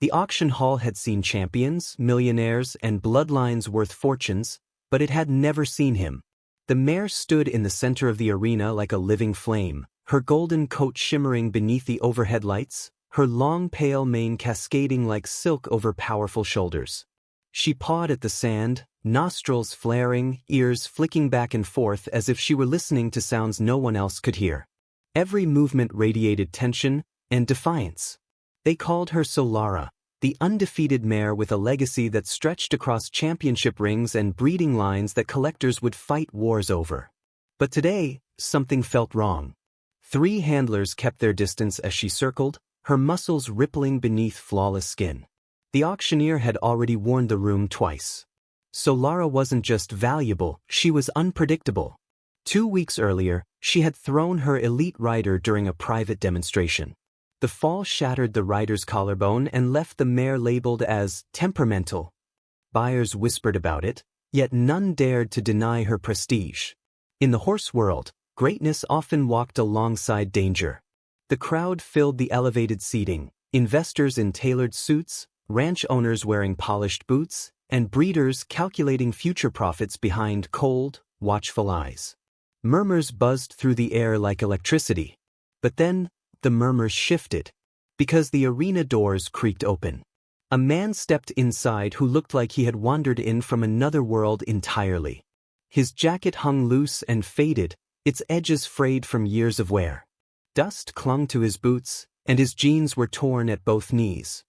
The auction hall had seen champions, millionaires, and bloodlines worth fortunes, but it had never seen him. The mare stood in the center of the arena like a living flame, her golden coat shimmering beneath the overhead lights, her long pale mane cascading like silk over powerful shoulders. She pawed at the sand, nostrils flaring, ears flicking back and forth as if she were listening to sounds no one else could hear. Every movement radiated tension and defiance. They called her Solara, the undefeated mare with a legacy that stretched across championship rings and breeding lines that collectors would fight wars over. But today, something felt wrong. 3 handlers kept their distance as she circled, her muscles rippling beneath flawless skin. The auctioneer had already warned the room twice. Solara wasn't just valuable, she was unpredictable. 2 weeks earlier, she had thrown her elite rider during a private demonstration. The fall shattered the rider's collarbone and left the mare labeled as temperamental. Buyers whispered about it, yet none dared to deny her prestige. In the horse world, greatness often walked alongside danger. The crowd filled the elevated seating, investors in tailored suits, ranch owners wearing polished boots, and breeders calculating future profits behind cold, watchful eyes. Murmurs buzzed through the air like electricity. But then, the murmurs shifted, because the arena doors creaked open. A man stepped inside who looked like he had wandered in from another world entirely. His jacket hung loose and faded, its edges frayed from years of wear. Dust clung to his boots, and his jeans were torn at both knees.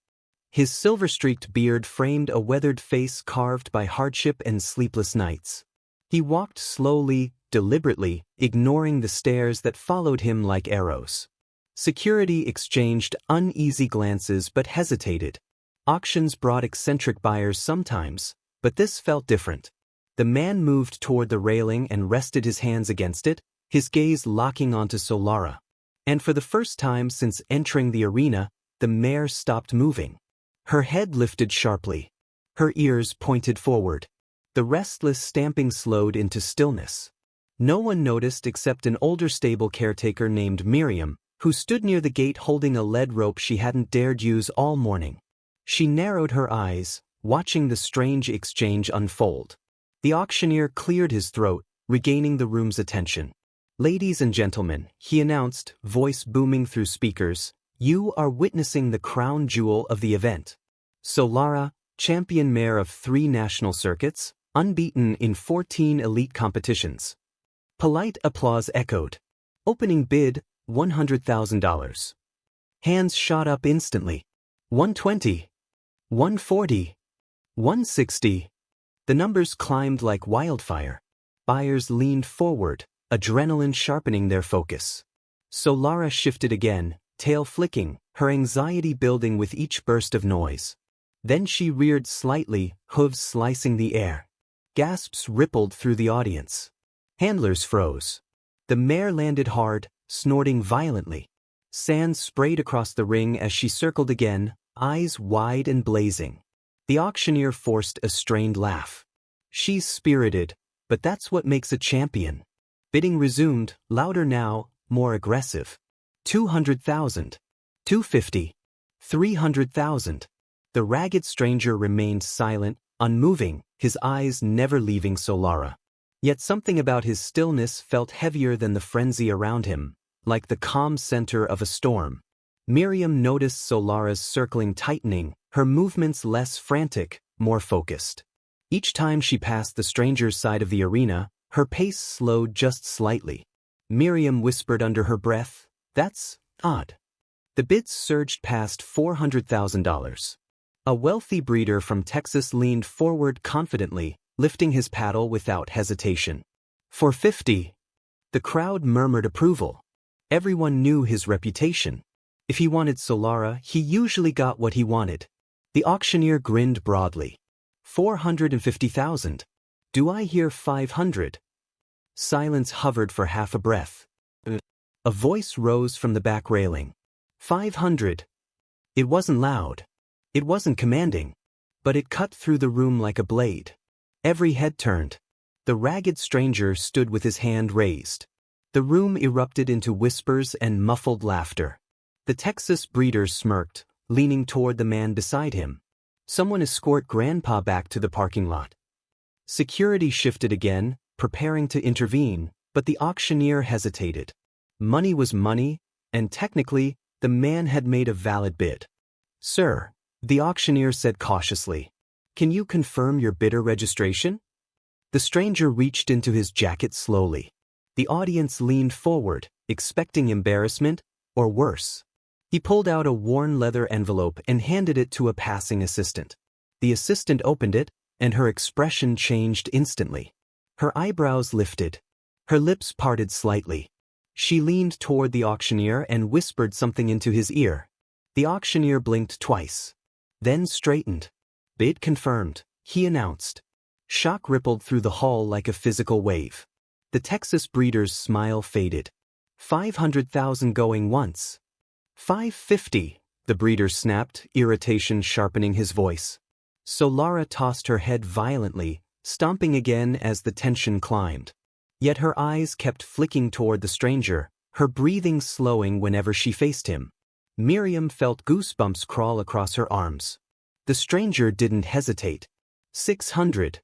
His silver-streaked beard framed a weathered face carved by hardship and sleepless nights. He walked slowly, deliberately, ignoring the stares that followed him like arrows. Security exchanged uneasy glances but hesitated. Auctions brought eccentric buyers sometimes, but this felt different. The man moved toward the railing and rested his hands against it, his gaze locking onto Solara. And for the first time since entering the arena, the mare stopped moving. Her head lifted sharply. Her ears pointed forward. The restless stamping slowed into stillness. No one noticed except an older stable caretaker named Miriam, who stood near the gate holding a lead rope she hadn't dared use all morning. She narrowed her eyes, watching the strange exchange unfold. The auctioneer cleared his throat, regaining the room's attention. "Ladies and gentlemen," he announced, voice booming through speakers, "you are witnessing the crown jewel of the event. Solara, champion mare of 3 national circuits, unbeaten in 14 elite competitions." Polite applause echoed. Opening bid, $100,000. Hands shot up instantly. 120. 140. 160. The numbers climbed like wildfire. Buyers leaned forward, adrenaline sharpening their focus. Solara shifted again, tail flicking, her anxiety building with each burst of noise. Then she reared slightly, hooves slicing the air. Gasps rippled through the audience. Handlers froze. The mare landed hard, snorting violently. Sand sprayed across the ring as she circled again, eyes wide and blazing. The auctioneer forced a strained laugh. "She's spirited, but that's what makes a champion." Bidding resumed, louder now, more aggressive. 200,000. 250. 300,000. The ragged stranger remained silent, unmoving, his eyes never leaving Solara. Yet something about his stillness felt heavier than the frenzy around him, like the calm center of a storm. Miriam noticed Solara's circling tightening, her movements less frantic, more focused. Each time she passed the stranger's side of the arena, her pace slowed just slightly. Miriam whispered under her breath, "That's odd." The bids surged past $400,000. A wealthy breeder from Texas leaned forward confidently, lifting his paddle without hesitation. "For 50. The crowd murmured approval. Everyone knew his reputation. If he wanted Solara, he usually got what he wanted. The auctioneer grinned broadly. 450,000. Do I hear 500? Silence hovered for half a breath. A voice rose from the back railing. 500. It wasn't loud. It wasn't commanding. But it cut through the room like a blade. Every head turned. The ragged stranger stood with his hand raised. The room erupted into whispers and muffled laughter. The Texas breeder smirked, leaning toward the man beside him. Someone escort Grandpa back to the parking lot. Security shifted again, preparing to intervene, but the auctioneer hesitated. Money was money, and technically, the man had made a valid bid. "Sir," the auctioneer said cautiously, "can you confirm your bidder registration?" The stranger reached into his jacket slowly. The audience leaned forward, expecting embarrassment, or worse. He pulled out a worn leather envelope and handed it to a passing assistant. The assistant opened it, and her expression changed instantly. Her eyebrows lifted. Her lips parted slightly. She leaned toward the auctioneer and whispered something into his ear. The auctioneer blinked twice, then straightened. "Bid confirmed," he announced. Shock rippled through the hall like a physical wave. The Texas breeder's smile faded. 500,000 going once. 550, the breeder snapped, irritation sharpening his voice. Solara tossed her head violently, stomping again as the tension climbed. Yet her eyes kept flicking toward the stranger, her breathing slowing whenever she faced him. Miriam felt goosebumps crawl across her arms. The stranger didn't hesitate. 600.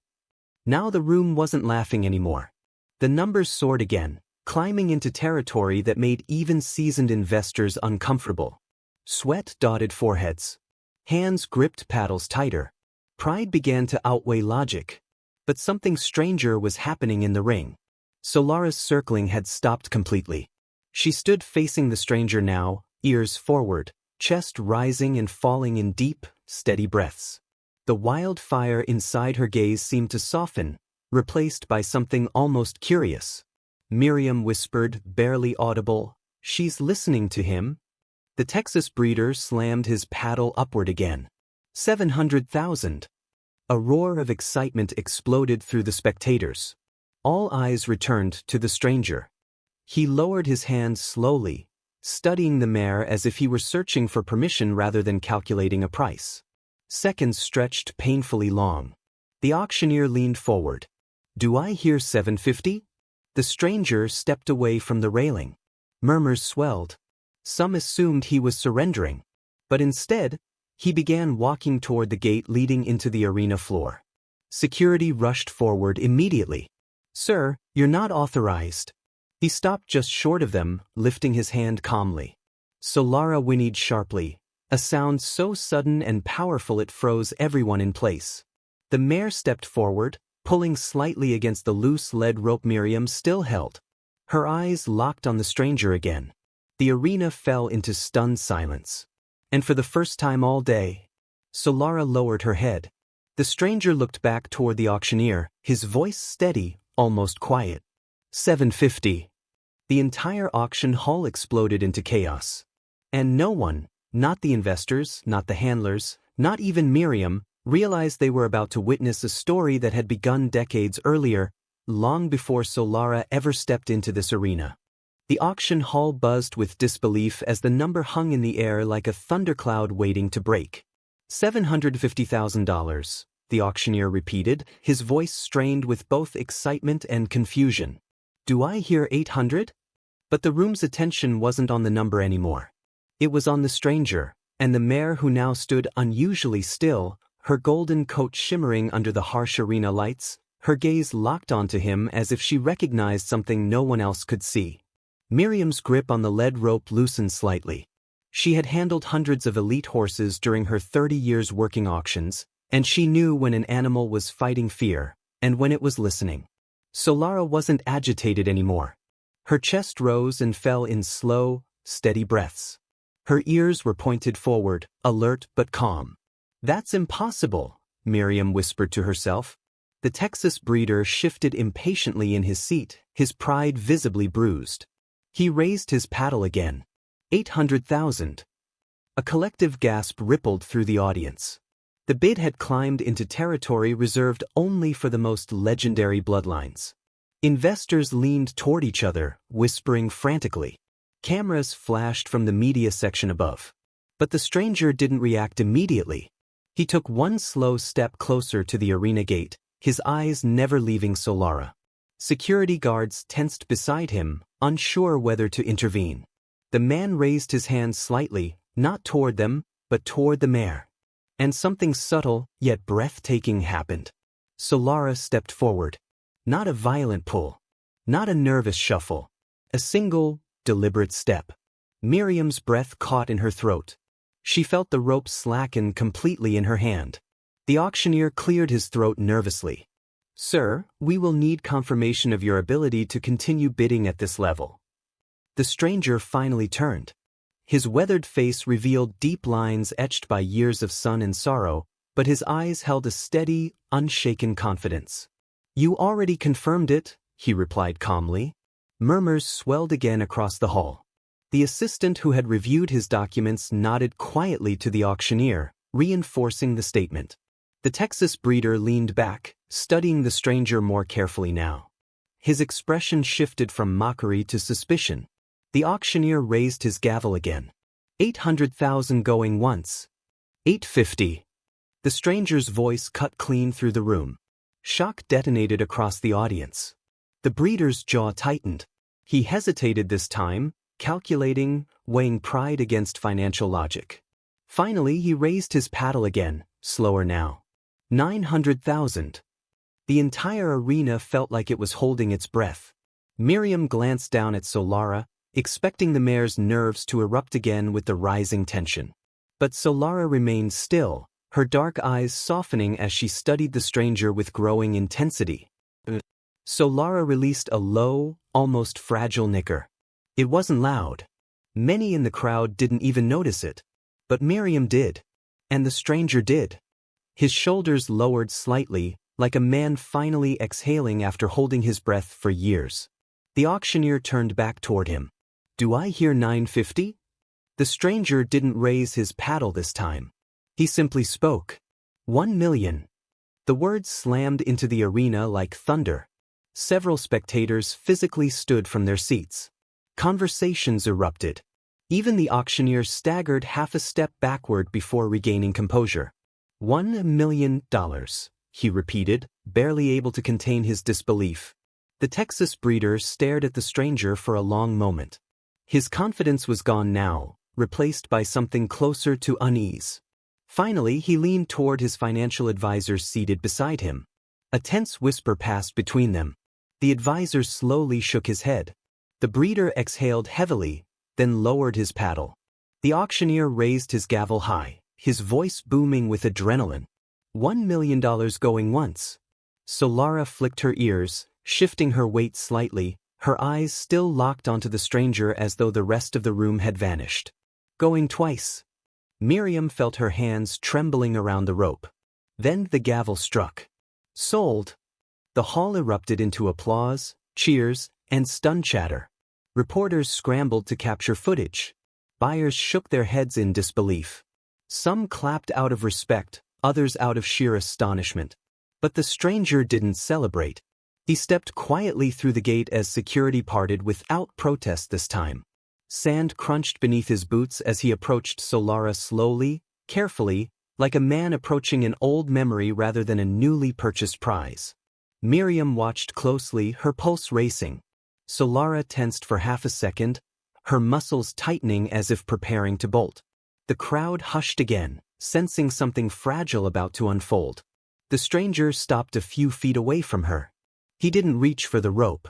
Now the room wasn't laughing anymore. The numbers soared again, climbing into territory that made even seasoned investors uncomfortable. Sweat dotted foreheads. Hands gripped paddles tighter. Pride began to outweigh logic. But something stranger was happening in the ring. Solara's circling had stopped completely. She stood facing the stranger now, ears forward, chest rising and falling in deep, steady breaths. The wildfire inside her gaze seemed to soften, replaced by something almost curious. Miriam whispered, barely audible, "She's listening to him." The Texas breeder slammed his paddle upward again. 700,000. A roar of excitement exploded through the spectators. All eyes returned to the stranger. He lowered his hand slowly, studying the mare as if he were searching for permission rather than calculating a price. Seconds stretched painfully long. The auctioneer leaned forward. "Do I hear 750? The stranger stepped away from the railing. Murmurs swelled. Some assumed he was surrendering. But instead, he began walking toward the gate leading into the arena floor. Security rushed forward immediately. "Sir, you're not authorized." He stopped just short of them, lifting his hand calmly. Solara whinnied sharply, a sound so sudden and powerful it froze everyone in place. The mare stepped forward, pulling slightly against the loose lead rope Miriam still held. Her eyes locked on the stranger again. The arena fell into stunned silence. And for the first time all day, Solara lowered her head. The stranger looked back toward the auctioneer, his voice steady, almost quiet. 750. The entire auction hall exploded into chaos. And no one, not the investors, not the handlers, not even Miriam, realized they were about to witness a story that had begun decades earlier, long before Solara ever stepped into this arena. The auction hall buzzed with disbelief as the number hung in the air like a thundercloud waiting to break. $750,000, the auctioneer repeated, his voice strained with both excitement and confusion. "Do I hear 800? But the room's attention wasn't on the number anymore. It was on the stranger, and the mare who now stood unusually still, her golden coat shimmering under the harsh arena lights, her gaze locked onto him as if she recognized something no one else could see. Miriam's grip on the lead rope loosened slightly. She had handled hundreds of elite horses during her 30 years working auctions, and she knew when an animal was fighting fear, and when it was listening. Solara wasn't agitated anymore. Her chest rose and fell in slow, steady breaths. Her ears were pointed forward, alert but calm. "That's impossible," Miriam whispered to herself. The Texas breeder shifted impatiently in his seat, his pride visibly bruised. He raised his paddle again. 800,000. A collective gasp rippled through the audience. The bid had climbed into territory reserved only for the most legendary bloodlines. Investors leaned toward each other, whispering frantically. Cameras flashed from the media section above. But the stranger didn't react immediately. He took one slow step closer to the arena gate, his eyes never leaving Solara. Security guards tensed beside him, unsure whether to intervene. The man raised his hand slightly, not toward them, but toward the mare. And something subtle, yet breathtaking happened. Solara stepped forward. Not a violent pull. Not a nervous shuffle. A single, deliberate step. Miriam's breath caught in her throat. She felt the rope slacken completely in her hand. The auctioneer cleared his throat nervously. "Sir, we will need confirmation of your ability to continue bidding at this level." The stranger finally turned. His weathered face revealed deep lines etched by years of sun and sorrow, but his eyes held a steady, unshaken confidence. "You already confirmed it," he replied calmly. Murmurs swelled again across the hall. The assistant who had reviewed his documents nodded quietly to the auctioneer, reinforcing the statement. The Texas breeder leaned back, studying the stranger more carefully now. His expression shifted from mockery to suspicion. The auctioneer raised his gavel again. 800,000 going once. 850. The stranger's voice cut clean through the room. Shock detonated across the audience. The breeder's jaw tightened. He hesitated this time, calculating, weighing pride against financial logic. Finally, he raised his paddle again, slower now. 900,000. The entire arena felt like it was holding its breath. Miriam glanced down at Solara, expecting the mare's nerves to erupt again with the rising tension. But Solara remained still, her dark eyes softening as she studied the stranger with growing intensity. Solara released a low, almost fragile nicker. It wasn't loud. Many in the crowd didn't even notice it. But Miriam did. And the stranger did. His shoulders lowered slightly, like a man finally exhaling after holding his breath for years. The auctioneer turned back toward him. "Do I hear 950? The stranger didn't raise his paddle this time. He simply spoke. 1 million. The words slammed into the arena like thunder. Several spectators physically stood from their seats. Conversations erupted. Even the auctioneer staggered half a step backward before regaining composure. $1 million, he repeated, barely able to contain his disbelief. The Texas breeder stared at the stranger for a long moment. His confidence was gone now, replaced by something closer to unease. Finally, he leaned toward his financial advisors seated beside him. A tense whisper passed between them. The advisor slowly shook his head. The breeder exhaled heavily, then lowered his paddle. The auctioneer raised his gavel high, his voice booming with adrenaline. $1 million going once. Solara flicked her ears, shifting her weight slightly, her eyes still locked onto the stranger as though the rest of the room had vanished. Going twice. Miriam felt her hands trembling around the rope. Then the gavel struck. Sold. The hall erupted into applause, cheers, and stunned chatter. Reporters scrambled to capture footage. Buyers shook their heads in disbelief. Some clapped out of respect, others out of sheer astonishment. But the stranger didn't celebrate. He stepped quietly through the gate as security parted without protest this time. Sand crunched beneath his boots as he approached Solara slowly, carefully, like a man approaching an old memory rather than a newly purchased prize. Miriam watched closely, her pulse racing. Solara tensed for half a second, her muscles tightening as if preparing to bolt. The crowd hushed again, sensing something fragile about to unfold. The stranger stopped a few feet away from her. He didn't reach for the rope.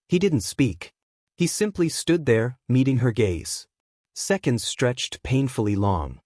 He didn't speak. He simply stood there, meeting her gaze. Seconds stretched painfully long.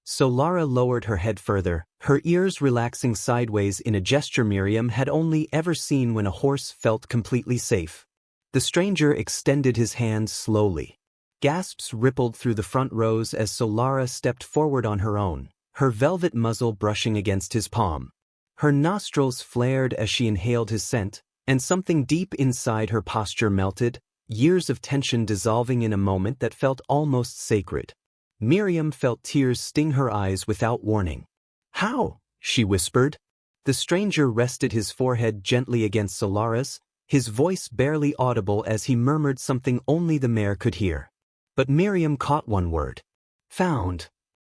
Solara lowered her head further, her ears relaxing sideways in a gesture Miriam had only ever seen when a horse felt completely safe. The stranger extended his hand slowly. Gasps rippled through the front rows as Solara stepped forward on her own, her velvet muzzle brushing against his palm. Her nostrils flared as she inhaled his scent, and something deep inside her posture melted, years of tension dissolving in a moment that felt almost sacred. Miriam felt tears sting her eyes without warning. "How?" she whispered. The stranger rested his forehead gently against Solara's, his voice barely audible as he murmured something only the mare could hear. But Miriam caught one word. "Found."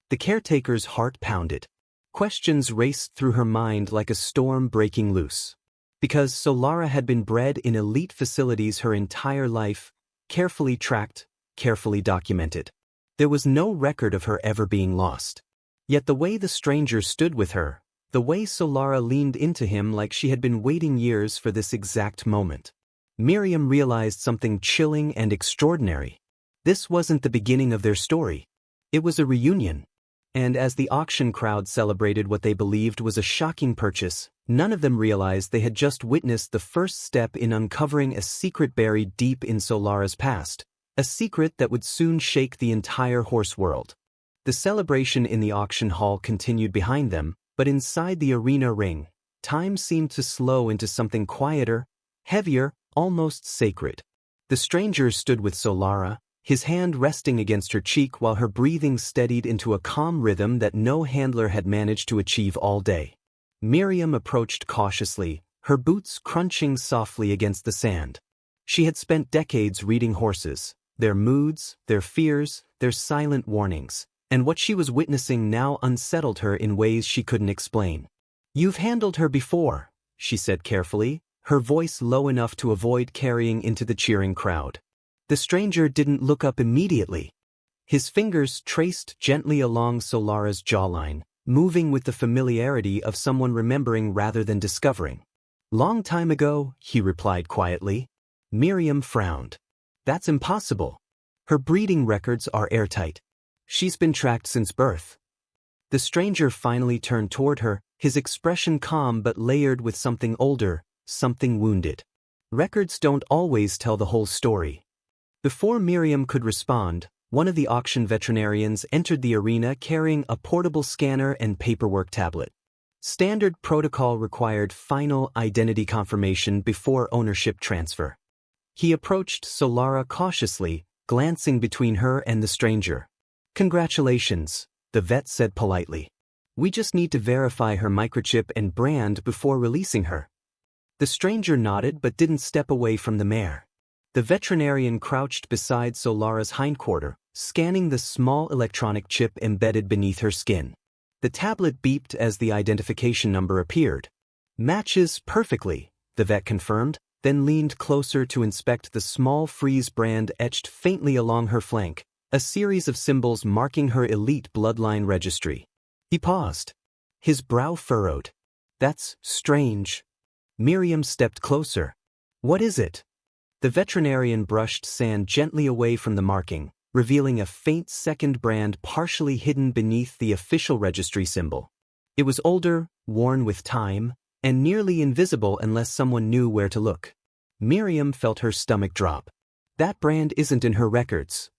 The caretaker's heart pounded. Questions raced through her mind like a storm breaking loose. Because Solara had been bred in elite facilities her entire life, carefully tracked, carefully documented. There was no record of her ever being lost. Yet the way the stranger stood with her, the way Solara leaned into him like she had been waiting years for this exact moment. Miriam realized something chilling and extraordinary. This wasn't the beginning of their story. It was a reunion. And as the auction crowd celebrated what they believed was a shocking purchase, none of them realized they had just witnessed the first step in uncovering a secret buried deep in Solara's past, a secret that would soon shake the entire horse world. The celebration in the auction hall continued behind them, but inside the arena ring, time seemed to slow into something quieter, heavier, almost sacred. The stranger stood with Solara, his hand resting against her cheek while her breathing steadied into a calm rhythm that no handler had managed to achieve all day. Miriam approached cautiously, her boots crunching softly against the sand. She had spent decades reading horses, their moods, their fears, their silent warnings, and what she was witnessing now unsettled her in ways she couldn't explain. "You've handled her before," she said carefully, her voice low enough to avoid carrying into the cheering crowd. The stranger didn't look up immediately. His fingers traced gently along Solara's jawline, moving with the familiarity of someone remembering rather than discovering. "Long time ago," he replied quietly. Miriam frowned. "That's impossible. Her breeding records are airtight. She's been tracked since birth." The stranger finally turned toward her, his expression calm but layered with something older, something wounded. "Records don't always tell the whole story." Before Miriam could respond, one of the auction veterinarians entered the arena carrying a portable scanner and paperwork tablet. Standard protocol required final identity confirmation before ownership transfer. He approached Solara cautiously, glancing between her and the stranger. "Congratulations," the vet said politely. "We just need to verify her microchip and brand before releasing her." The stranger nodded but didn't step away from the mare. The veterinarian crouched beside Solara's hindquarter, scanning the small electronic chip embedded beneath her skin. The tablet beeped as the identification number appeared. "Matches perfectly," the vet confirmed, then leaned closer to inspect the small Freeze brand etched faintly along her flank, a series of symbols marking her elite bloodline registry. He paused. His brow furrowed. "That's strange." Miriam stepped closer. "What is it?" The veterinarian brushed sand gently away from the marking, revealing a faint second brand partially hidden beneath the official registry symbol. It was older, worn with time, and nearly invisible unless someone knew where to look. Miriam felt her stomach drop. "That brand isn't in her records."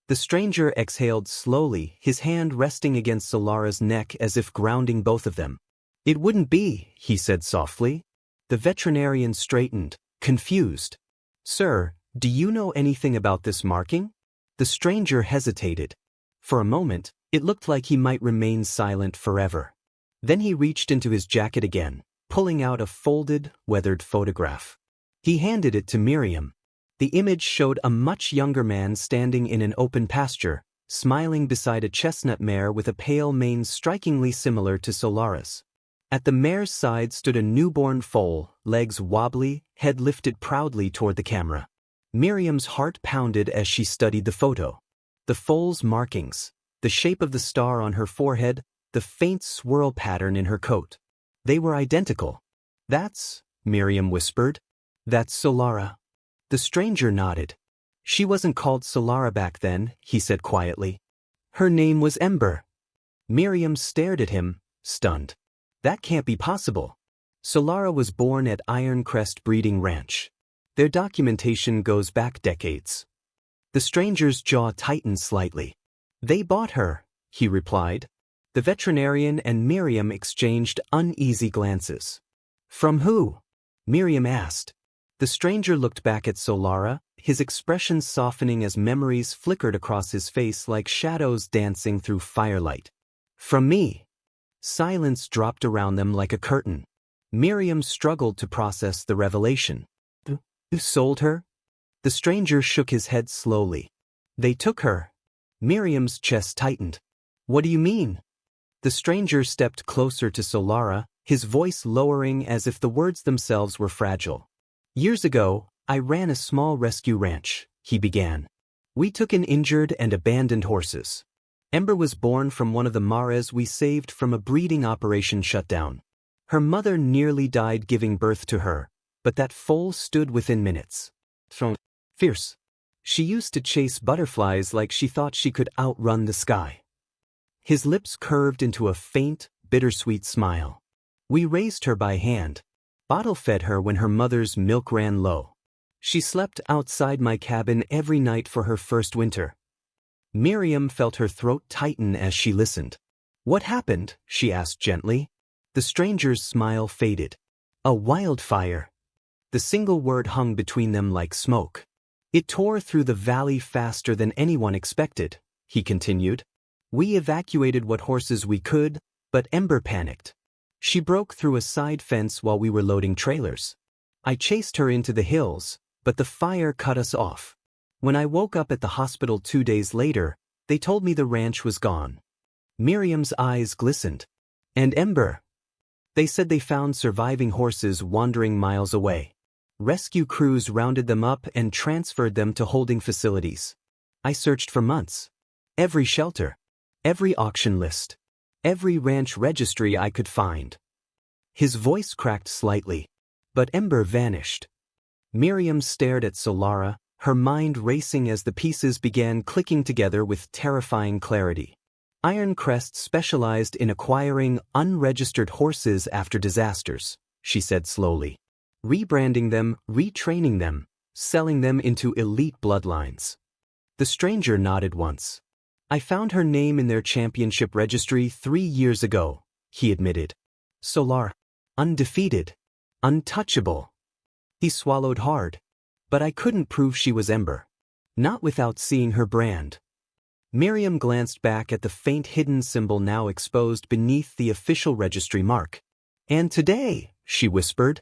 The stranger exhaled slowly, his hand resting against Solara's neck as if grounding both of them. "It wouldn't be," he said softly. The veterinarian straightened, confused. "Sir, do you know anything about this marking?" The stranger hesitated. For a moment, it looked like he might remain silent forever. Then he reached into his jacket again, pulling out a folded, weathered photograph. He handed it to Miriam. The image showed a much younger man standing in an open pasture, smiling beside a chestnut mare with a pale mane strikingly similar to Solara's. At the mare's side stood a newborn foal, legs wobbly, head lifted proudly toward the camera. Miriam's heart pounded as she studied the photo. The foal's markings, the shape of the star on her forehead, the faint swirl pattern in her coat. They were identical. "That's," Miriam whispered. "That's Solara." The stranger nodded. "She wasn't called Solara back then," he said quietly. "Her name was Ember." Miriam stared at him, stunned. "That can't be possible." Solara was born at Ironcrest Breeding Ranch. Their documentation goes back decades. The stranger's jaw tightened slightly. "They bought her," he replied. The veterinarian and Miriam exchanged uneasy glances. "From who?" Miriam asked. The stranger looked back at Solara, his expression softening as memories flickered across his face like shadows dancing through firelight. "From me." Silence dropped around them like a curtain. Miriam struggled to process the revelation. "You sold her?" The stranger shook his head slowly. "They took her." Miriam's chest tightened. "What do you mean?" The stranger stepped closer to Solara, his voice lowering as if the words themselves were fragile. "Years ago, I ran a small rescue ranch," he began. We took in injured and abandoned horses. Ember was born from one of the mares we saved from a breeding operation shutdown. Her mother nearly died giving birth to her, but that foal stood within minutes. Fierce. She used to chase butterflies like she thought she could outrun the sky. His lips curved into a faint, bittersweet smile. We raised her by hand, bottle-fed her when her mother's milk ran low. She slept outside my cabin every night for her first winter. Miriam felt her throat tighten as she listened. "What happened?" she asked gently. The stranger's smile faded. "A wildfire." The single word hung between them like smoke. "It tore through the valley faster than anyone expected," he continued. "We evacuated what horses we could, but Ember panicked. She broke through a side fence while we were loading trailers. I chased her into the hills, but the fire cut us off. When I woke up at the hospital 2 days later, they told me the ranch was gone." Miriam's eyes glistened. "And Ember?" "They said they found surviving horses wandering miles away. Rescue crews rounded them up and transferred them to holding facilities. I searched for months. Every shelter, every auction list, every ranch registry I could find." His voice cracked slightly. "But Ember vanished." Miriam stared at Solara, her mind racing as the pieces began clicking together with terrifying clarity. "Ironcrest specialized in acquiring unregistered horses after disasters," she said slowly. "Rebranding them, retraining them, selling them into elite bloodlines." The stranger nodded once. "I found her name in their championship registry 3 years ago," he admitted. "Solar. Undefeated. Untouchable." He swallowed hard. "But I couldn't prove she was Ember. Not without seeing her brand." Miriam glanced back at the faint hidden symbol now exposed beneath the official registry mark. "And today," she whispered.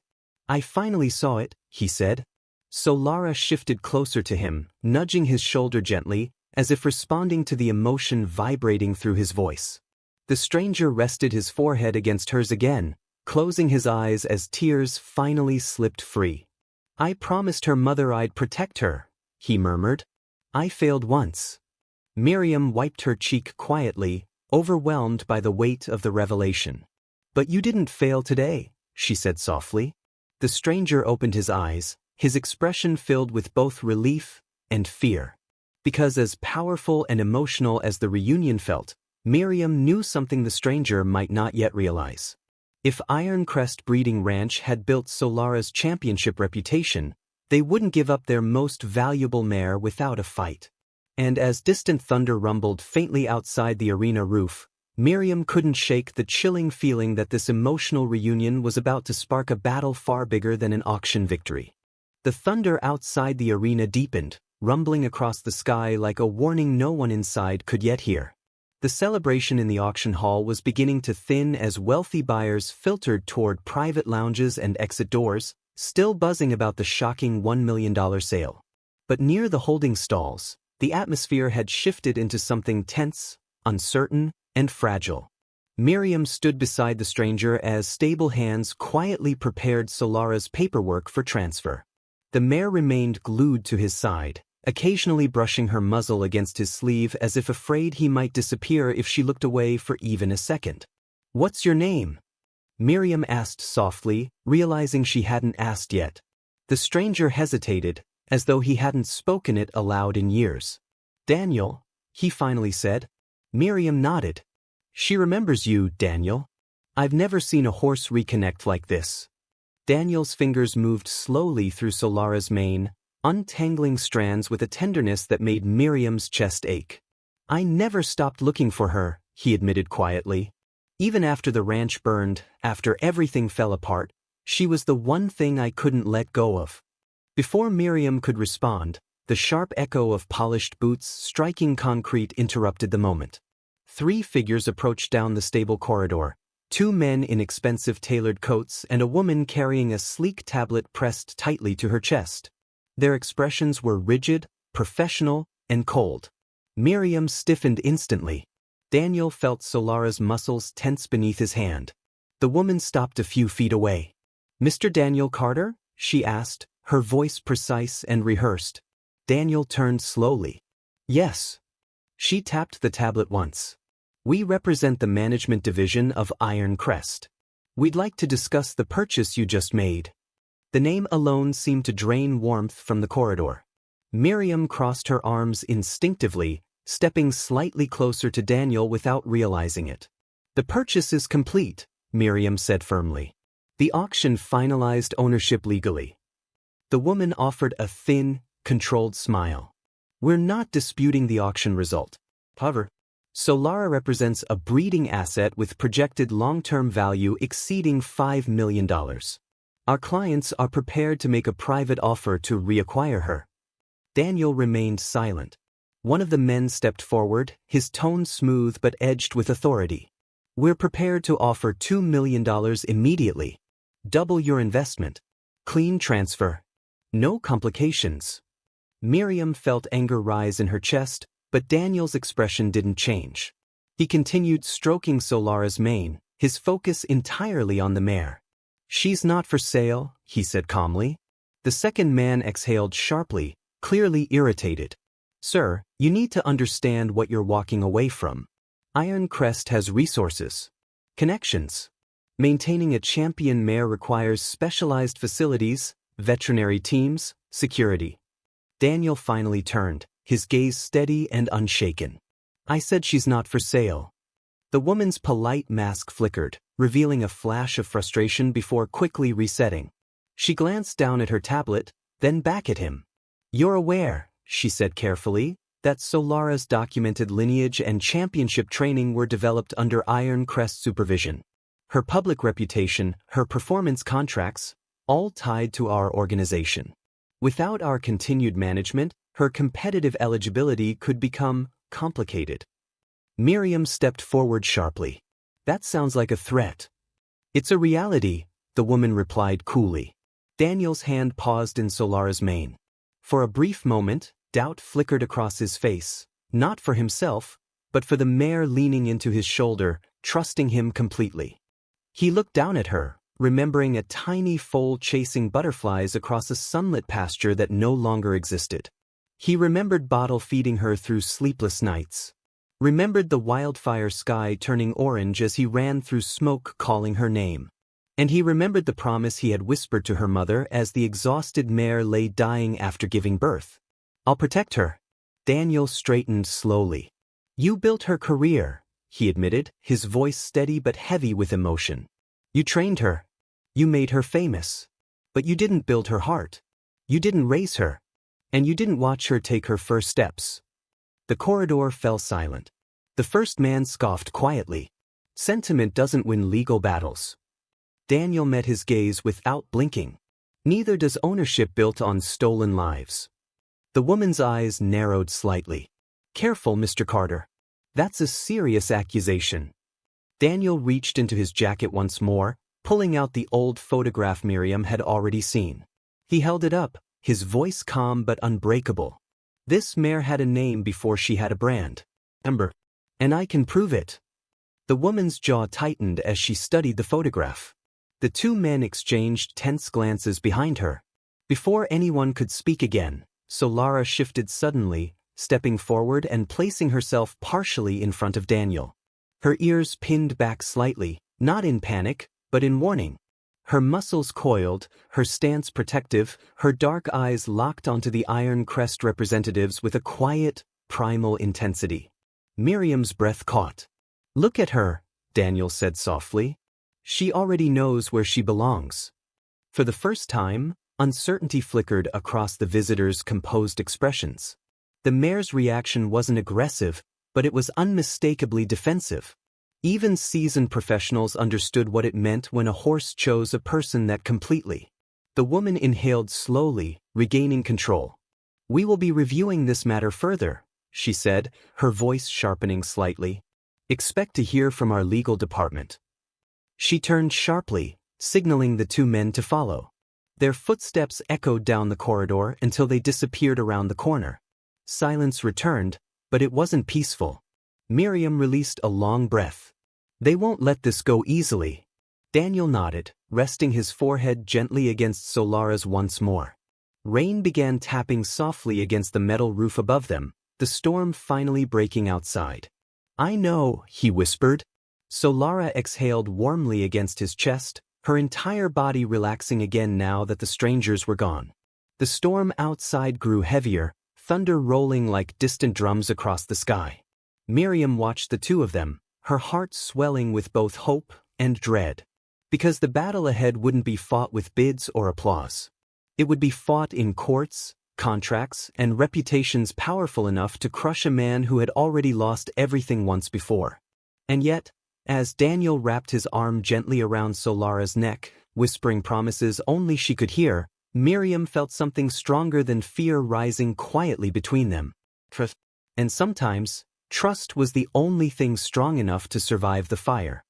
"I finally saw it," he said. Solara shifted closer to him, nudging his shoulder gently, as if responding to the emotion vibrating through his voice. The stranger rested his forehead against hers again, closing his eyes as tears finally slipped free. "I promised her mother I'd protect her," he murmured. "I failed once." Miriam wiped her cheek quietly, overwhelmed by the weight of the revelation. "But you didn't fail today," she said softly. The stranger opened his eyes, his expression filled with both relief and fear. Because as powerful and emotional as the reunion felt, Miriam knew something the stranger might not yet realize. If Ironcrest Breeding Ranch had built Solara's championship reputation, they wouldn't give up their most valuable mare without a fight. And as distant thunder rumbled faintly outside the arena roof, Miriam couldn't shake the chilling feeling that this emotional reunion was about to spark a battle far bigger than an auction victory. The thunder outside the arena deepened, rumbling across the sky like a warning no one inside could yet hear. The celebration in the auction hall was beginning to thin as wealthy buyers filtered toward private lounges and exit doors, still buzzing about the shocking $1 million sale. But near the holding stalls, the atmosphere had shifted into something tense, uncertain, and fragile. Miriam stood beside the stranger as stable hands quietly prepared Solara's paperwork for transfer. The mare remained glued to his side, occasionally brushing her muzzle against his sleeve as if afraid he might disappear if she looked away for even a second. "What's your name?" Miriam asked softly, realizing she hadn't asked yet. The stranger hesitated, as though he hadn't spoken it aloud in years. "Daniel," he finally said. Miriam nodded. "She remembers you, Daniel. I've never seen a horse reconnect like this." Daniel's fingers moved slowly through Solara's mane, untangling strands with a tenderness that made Miriam's chest ache. "I never stopped looking for her," he admitted quietly. "Even after the ranch burned, after everything fell apart, she was the one thing I couldn't let go of." Before Miriam could respond, the sharp echo of polished boots striking concrete interrupted the moment. 3 figures approached down the stable corridor, 2 men in expensive tailored coats and a woman carrying a sleek tablet pressed tightly to her chest. Their expressions were rigid, professional, and cold. Miriam stiffened instantly. Daniel felt Solara's muscles tense beneath his hand. The woman stopped a few feet away. "Mr. Daniel Carter?" she asked, her voice precise and rehearsed. Daniel turned slowly. Yes. She tapped the tablet once. We represent the management division of Iron Crest. We'd like to discuss the purchase you just made. The name alone seemed to drain warmth from the corridor. Miriam crossed her arms instinctively, stepping slightly closer to Daniel without realizing it. The purchase is complete, Miriam said firmly. The auction finalized ownership legally. The woman offered a thin, controlled smile. We're not disputing the auction result. However, Solara represents a breeding asset with projected long-term value exceeding $5 million. Our clients are prepared to make a private offer to reacquire her. Daniel remained silent. One of the men stepped forward, his tone smooth but edged with authority. We're prepared to offer $2 million immediately. Double your investment. Clean transfer. No complications. Miriam felt anger rise in her chest, but Daniel's expression didn't change. He continued stroking Solara's mane, his focus entirely on the mare. She's not for sale, he said calmly. The second man exhaled sharply, clearly irritated. Sir, you need to understand what you're walking away from. Iron Crest has resources. Connections. Maintaining a champion mare requires specialized facilities, veterinary teams, security. Daniel finally turned, his gaze steady and unshaken. I said she's not for sale. The woman's polite mask flickered, revealing a flash of frustration before quickly resetting. She glanced down at her tablet, then back at him. You're aware, she said carefully, that Solara's documented lineage and championship training were developed under Iron Crest supervision. Her public reputation, her performance contracts, all tied to our organization. Without our continued management, her competitive eligibility could become complicated. Miriam stepped forward sharply. That sounds like a threat. It's a reality, the woman replied coolly. Daniel's hand paused in Solara's mane. For a brief moment, doubt flickered across his face, not for himself, but for the mare leaning into his shoulder, trusting him completely. He looked down at her, remembering a tiny foal chasing butterflies across a sunlit pasture that no longer existed. He remembered bottle feeding her through sleepless nights. Remembered the wildfire sky turning orange as he ran through smoke calling her name. And he remembered the promise he had whispered to her mother as the exhausted mare lay dying after giving birth. I'll protect her. Daniel straightened slowly. You built her career, he admitted, his voice steady but heavy with emotion. You trained her. You made her famous. But you didn't build her heart. You didn't raise her. And you didn't watch her take her first steps. The corridor fell silent. The first man scoffed quietly. Sentiment doesn't win legal battles. Daniel met his gaze without blinking. Neither does ownership built on stolen lives. The woman's eyes narrowed slightly. Careful, Mr. Carter. That's a serious accusation. Daniel reached into his jacket once more, pulling out the old photograph Miriam had already seen. He held it up, his voice calm but unbreakable. This mare had a name before she had a brand. Ember. And I can prove it. The woman's jaw tightened as she studied the photograph. The two men exchanged tense glances behind her. Before anyone could speak again, Solara shifted suddenly, stepping forward and placing herself partially in front of Daniel. Her ears pinned back slightly, not in panic, but in warning. Her muscles coiled, her stance protective, her dark eyes locked onto the Iron Crest representatives with a quiet, primal intensity. Miriam's breath caught. Look at her, Daniel said softly. She already knows where she belongs. For the first time, uncertainty flickered across the visitor's composed expressions. The mare's reaction wasn't aggressive, but it was unmistakably defensive. Even seasoned professionals understood what it meant when a horse chose a person that completely. The woman inhaled slowly, regaining control. We will be reviewing this matter further, she said, her voice sharpening slightly. Expect to hear from our legal department. She turned sharply, signaling the two men to follow. Their footsteps echoed down the corridor until they disappeared around the corner. Silence returned, but it wasn't peaceful. Miriam released a long breath. They won't let this go easily. Daniel nodded, resting his forehead gently against Solara's once more. Rain began tapping softly against the metal roof above them, the storm finally breaking outside. "I know," he whispered. Solara exhaled warmly against his chest, her entire body relaxing again now that the strangers were gone. The storm outside grew heavier, thunder rolling like distant drums across the sky. Miriam watched the two of them, her heart swelling with both hope and dread. Because the battle ahead wouldn't be fought with bids or applause. It would be fought in courts, contracts, and reputations powerful enough to crush a man who had already lost everything once before. And yet, as Daniel wrapped his arm gently around Solara's neck, whispering promises only she could hear, Miriam felt something stronger than fear rising quietly between them. Trust. And sometimes, trust was the only thing strong enough to survive the fire.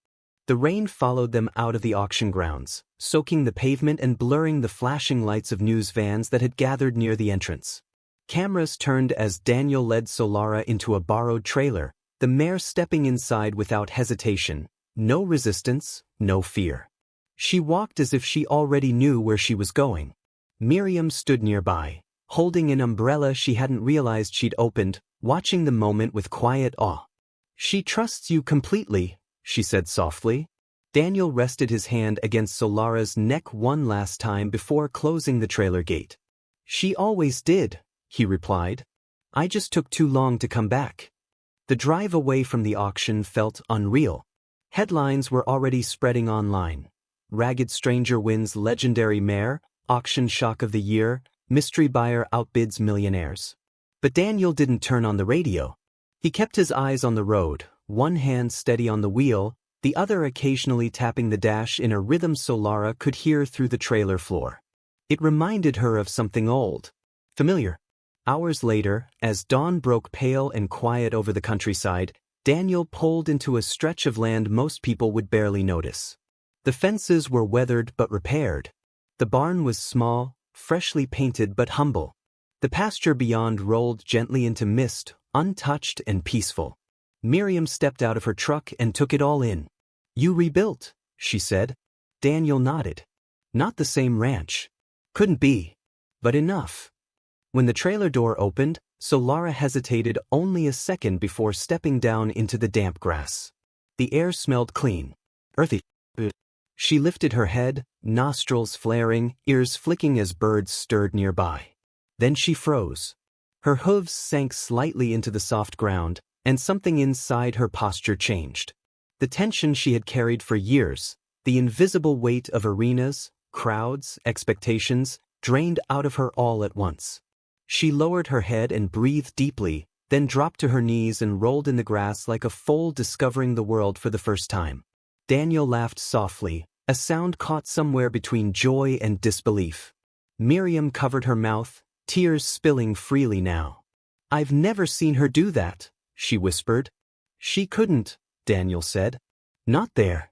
The rain followed them out of the auction grounds, soaking the pavement and blurring the flashing lights of news vans that had gathered near the entrance. Cameras turned as Daniel led Solara into a borrowed trailer, the mare stepping inside without hesitation, no resistance, no fear. She walked as if she already knew where she was going. Miriam stood nearby, holding an umbrella she hadn't realized she'd opened, watching the moment with quiet awe. "She trusts you completely," she said softly. Daniel rested his hand against Solara's neck one last time before closing the trailer gate. "She always did," he replied. "I just took too long to come back." The drive away from the auction felt unreal. Headlines were already spreading online. Ragged stranger wins legendary mare, auction shock of the year, mystery buyer outbids millionaires. But Daniel didn't turn on the radio. He kept his eyes on the road, one hand steady on the wheel, the other occasionally tapping the dash in a rhythm Solara could hear through the trailer floor. It reminded her of something old, familiar. Hours later, as dawn broke pale and quiet over the countryside, Daniel pulled into a stretch of land most people would barely notice. The fences were weathered but repaired. The barn was small, freshly painted but humble. The pasture beyond rolled gently into mist, untouched and peaceful. Miriam stepped out of her truck and took it all in. "You rebuilt," she said. Daniel nodded. "Not the same ranch. Couldn't be. But enough." When the trailer door opened, Solara hesitated only a second before stepping down into the damp grass. The air smelled clean, earthy. She lifted her head, nostrils flaring, ears flicking as birds stirred nearby. Then she froze. Her hooves sank slightly into the soft ground, and something inside her posture changed. The tension she had carried for years, the invisible weight of arenas, crowds, expectations, drained out of her all at once. She lowered her head and breathed deeply, then dropped to her knees and rolled in the grass like a foal discovering the world for the first time. Daniel laughed softly, a sound caught somewhere between joy and disbelief. Miriam covered her mouth, tears spilling freely now. "I've never seen her do that," she whispered. "She couldn't," Daniel said. "Not there."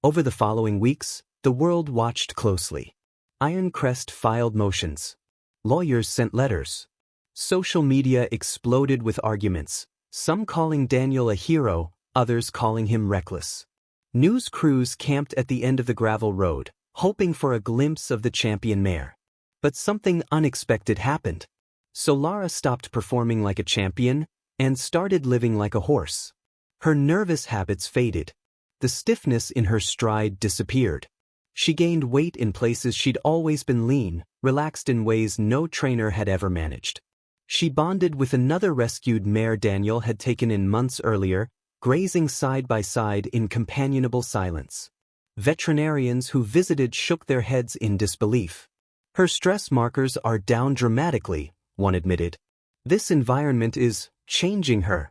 Over the following weeks, the world watched closely. Ironcrest filed motions. Lawyers sent letters. Social media exploded with arguments, some calling Daniel a hero, others calling him reckless. News crews camped at the end of the gravel road, hoping for a glimpse of the champion mare. But something unexpected happened. Solara stopped performing like a champion and started living like a horse. Her nervous habits faded. The stiffness in her stride disappeared. She gained weight in places she'd always been lean, relaxed in ways no trainer had ever managed. She bonded with another rescued mare Daniel had taken in months earlier, grazing side by side in companionable silence. Veterinarians who visited shook their heads in disbelief. "Her stress markers are down dramatically," one admitted. "This environment is changing her."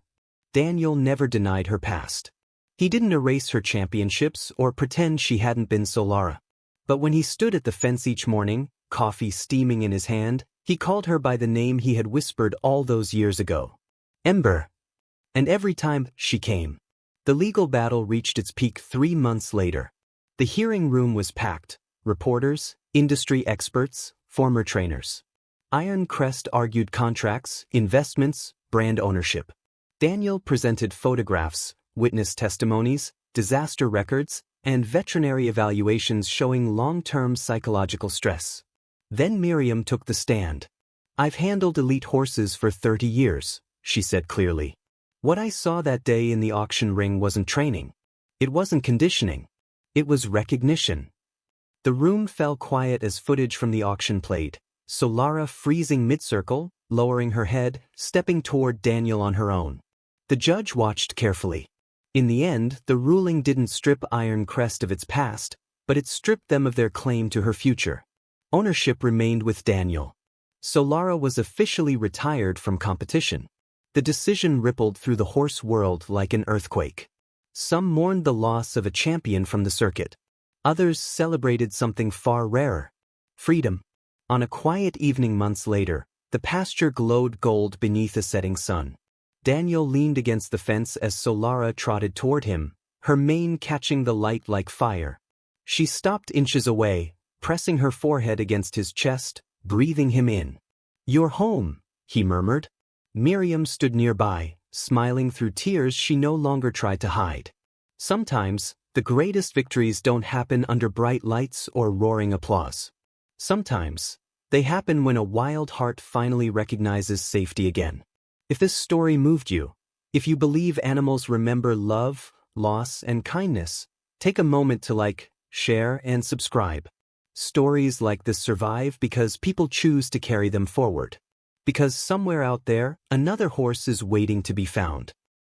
Daniel never denied her past. He didn't erase her championships or pretend she hadn't been Solara. But when he stood at the fence each morning, coffee steaming in his hand, he called her by the name he had whispered all those years ago. Ember. And every time she came. The legal battle reached its peak 3 months later. The hearing room was packed. Reporters, industry experts, former trainers. Ironcrest argued contracts, investments, brand ownership. Daniel presented photographs, witness testimonies, disaster records, and veterinary evaluations showing long-term psychological stress. Then Miriam took the stand. "I've handled elite horses for 30 years, she said clearly. What I saw that day in the auction ring wasn't training. It wasn't conditioning. It was recognition. The room fell quiet as footage from the auction played, Solara freezing mid-circle, lowering her head, stepping toward Daniel on her own. The judge watched carefully. In the end, the ruling didn't strip Iron Crest of its past, but it stripped them of their claim to her future. Ownership remained with Daniel. Solara was officially retired from competition. The decision rippled through the horse world like an earthquake. Some mourned the loss of a champion from the circuit. Others celebrated something far rarer: freedom. On a quiet evening months later, the pasture glowed gold beneath a setting sun. Daniel leaned against the fence as Solara trotted toward him, her mane catching the light like fire. She stopped inches away, pressing her forehead against his chest, breathing him in. "You're home," he murmured. Miriam stood nearby, smiling through tears she no longer tried to hide. Sometimes, the greatest victories don't happen under bright lights or roaring applause. Sometimes, they happen when a wild heart finally recognizes safety again. If this story moved you, if you believe animals remember love, loss, and kindness, take a moment to like, share, and subscribe. Stories like this survive because people choose to carry them forward. Because somewhere out there, another horse is waiting to be found.